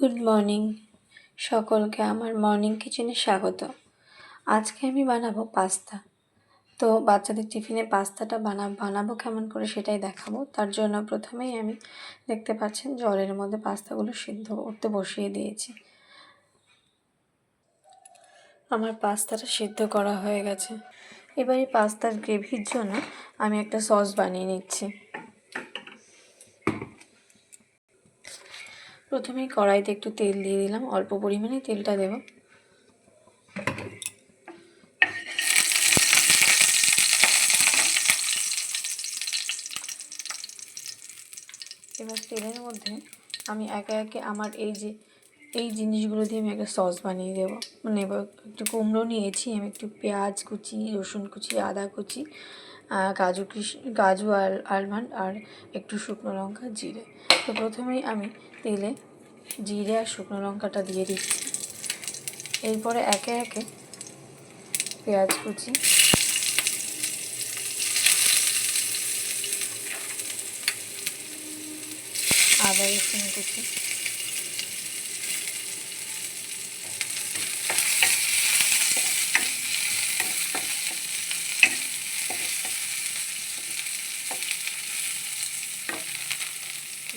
Good morning সকলকে আমার morning কিচেনে স্বাগত। আজকে আমি বানাবো পাস্তা। তো বাচ্চাদের টিফিনে পাস্তাটা বানাবো কেমন করে সেটাই দেখাবো। তার জন্য প্রথমেই আমি দেখতে পাচ্ছেন জলের মধ্যে পাস্তাগুলো সিদ্ধ করতে বসিয়ে দিয়েছি। আমার পাস্তাটা সিদ্ধ করা হয়ে গেছে। এবার এই পাস্তার গ্রেভির জন্য আমি একটা সস বানিয়ে নিচ্ছি। প্রথমেই কড়াইতে একটু তেল দিয়ে দিলাম, অল্প পরিমাণে তেলটা দেব। এবার তেলের মধ্যে আমি একে একে আমার এই জিনিসগুলো দিয়ে আমি একটা সস বানিয়ে দেবো। মানে এবার একটু কুমড়ো নিয়েছি, আমি একটু পেঁয়াজ কুচি, রসুন কুচি, আদা কুচি, কাজু আলমন্ড আর একটু শুকনো লঙ্কা, জিরে। তো প্রথমেই আমি তেলে জিরে আর শুকনো লঙ্কাটা দিয়ে দিচ্ছি। এরপরে একে একে পেঁয়াজ কুচি, আদা রসুন কুচি,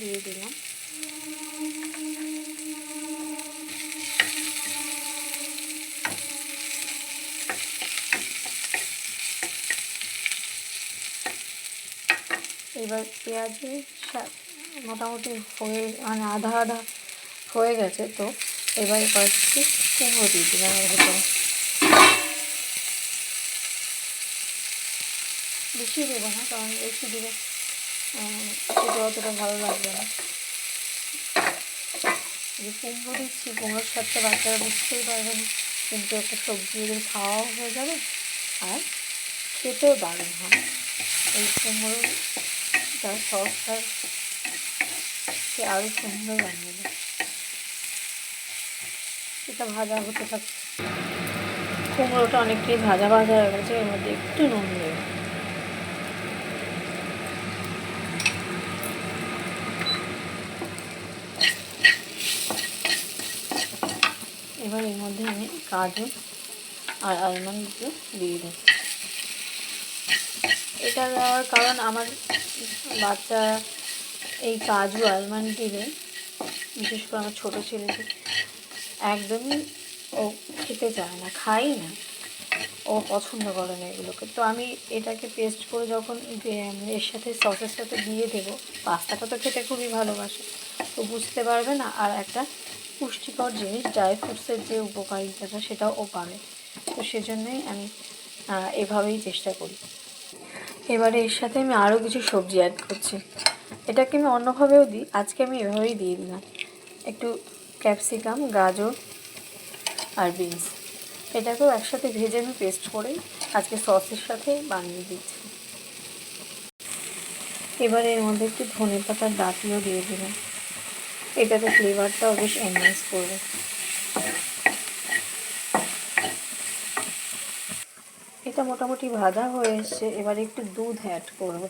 দিয়ে দিলাম। এবার পেঁয়াজে মোটামুটি আধা আধা হয়ে গেছে। তো এবার কয়েকটি কুমড়ো দিয়ে দিলাম এর ভেতরে। বেশি দেবো না, কারণ বেশি দিলে খেতে অতটা ভালো লাগবে না। যে কুমড়ো দিচ্ছি, কুমড়োর স্বাদটা বাচ্চারা বুঝতেই পারবে না, কিন্তু একটা সবজি এদের খাওয়াও হয়ে যাবে আর খেতেও দারুণ হবে। এই কুমড়োটা সসটার আরও সুন্দর বানিয়ে দেয়। এটা ভাজা হতে থাকে, কুমড়োটা অনেকটাই ভাজা হয়ে গেছে। এর মধ্যে একটু নুন দেবে। এবার এর মধ্যে আমি কাজু আর আলমন্ডগুলো দিয়ে দিই। এটা দেওয়ার কারণ আমার বাচ্চা এই কাজু আলমন্ড দিলে, বিশেষ করে আমার ছোটো ছেলেটি একদমই ও খেতে চায় না, খাই না, ও পছন্দ করে না এগুলোকে। তো আমি এটাকে পেস্ট করে যখন এর সাথে সসের সাথে দিয়ে দেবো, পাস্তাটা তো খেতে খুবই ভালোবাসে, তো বুঝতে পারবে না। আর একটা পুষ্টিকর জিনিস, ড্রাই ফ্রুটসের যে উপকারিতাটা সেটাও ও পাবে। তো সেজন্যই আমি এভাবেই চেষ্টা করি। এবারে এর সাথে আমি আরও কিছু সবজি অ্যাড করছি। এটাকে আমি অন্যভাবেও দিই, আজকে আমি এভাবেই দিয়ে দিলাম। একটু ক্যাপসিকাম, গাজর আর বিনস, এটাকেও একসাথে ভেজে আমি পেস্ট করে আজকে সসের সাথে বানিয়ে দিচ্ছি। এবারে এর মধ্যে একটু ধনে পাতার ডাঁটিও দিয়ে দিলাম, এটাতে ফ্লেভারটাও বেশ এনহ্যান্স করবে। এটা মোটামুটি ভাজা হয়ে এসছে। এবারে একটু দুধ অ্যাড করব।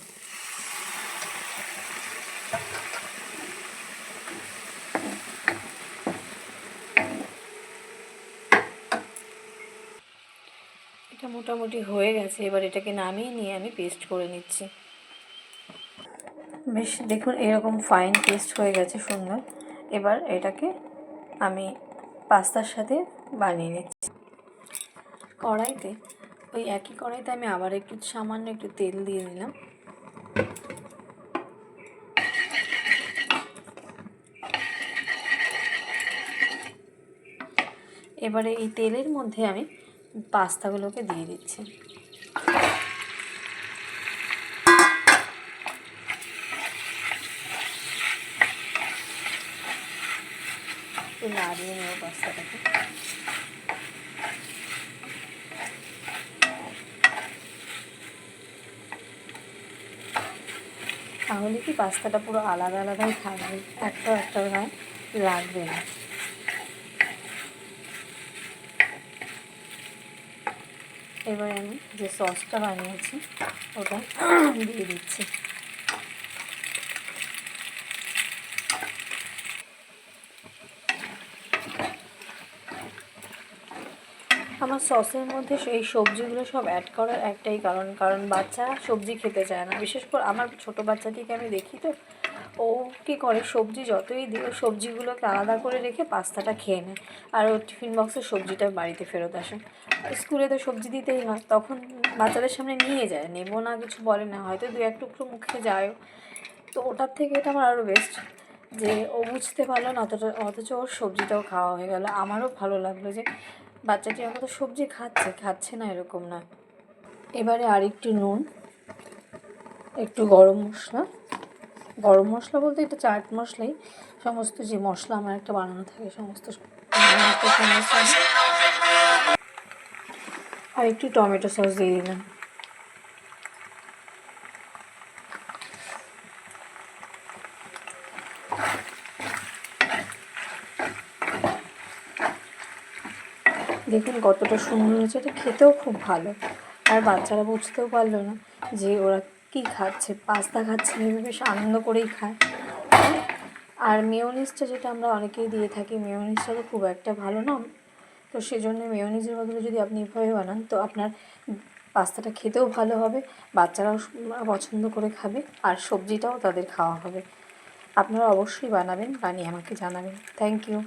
এটা মোটামুটি হয়ে গেছে। এবার এটাকে নামিয়ে নিয়ে আমি পেস্ট করে নিচ্ছি। বেশ দেখুন, এরকম ফাইন পেস্ট হয়ে গেছে, সুন্দর। এবার এটাকে আমি পাস্তার সাথে বানিয়ে নিচ্ছি। কড়াইতে, ওই একই কড়াইতে আমি আবার সামান্য একটু তেল দিয়ে নিলাম। এবারে এই তেলের মধ্যে আমি পাস্তাগুলোকে দিয়ে দিচ্ছি। একটু নাড়িয়ে নেব পাস্তাটাকে। তাহলে কি পাস্তাটা পুরো আলাদা আলাদাই থাকবে, একটা গায়ে লাগবে না। এবারে আমি যে সসটা বানিয়েছি ওটা দিয়ে দিচ্ছি। আমার সসের মধ্যে এই সবজিগুলো সব অ্যাড করার একটাই কারণ বাচ্চারা সবজি খেতে চায় না। বিশেষ করে আমার ছোটো বাচ্চাটিকে আমি দেখি তো, ও কী করে, সবজি যতই দিও সবজিগুলোকে আলাদা করে রেখে পাস্তাটা খেয়ে নেয়, আর ও টিফিন বক্সের সবজিটা বাড়িতে ফেরত আসে। স্কুলে তো সবজি দিতেই হয়, তখন বাচ্চাদের সামনে নিয়ে যায়, নেবো না কিছু বলে না, হয়তো দু এক টুকরো মুখে যায়ও। তো ওটার থেকে এটা আমার আরও বেস্ট যে ও বুঝতে পারলো না অথচ ওর সবজিটাও খাওয়া হয়ে গেল। আমারও ভালো লাগলো যে বাচ্চাটি অন্তত সবজি খাচ্ছে না এরকম না। এবারে আর একটু নুন, একটু গরম মশলা বলতে এটা চাট মশলাই, সমস্ত যে মশলা আমার একটা বানানো থাকে সমস্ত, আর একটু টমেটো সস দিয়ে দিলাম। দেখুন কতটা সুন্দর হয়েছে, এটা খেতেও খুব ভালো। আর বাচ্চারা বুঝতেও পারলো না যে ওরা কী খাচ্ছে, পাস্তা খাচ্ছে, ভেবে বেশ আনন্দ করেই খায়। আর মেয়োনিজটা যেটা আমরা অনেকেই দিয়ে থাকি, মেয়োনিজটা তো খুব একটা ভালো না, তো সেজন্য মেয়োনিজের বদলে যদি আপনি এভাবে বানান তো আপনার পাস্তাটা খেতেও ভালো হবে, বাচ্চারাও পছন্দ করে খাবে, আর সবজিটাও তাদের খাওয়া হবে। আপনারা অবশ্যই বানাবেন, বানিয়ে আমাকে জানাবেন। Thank you.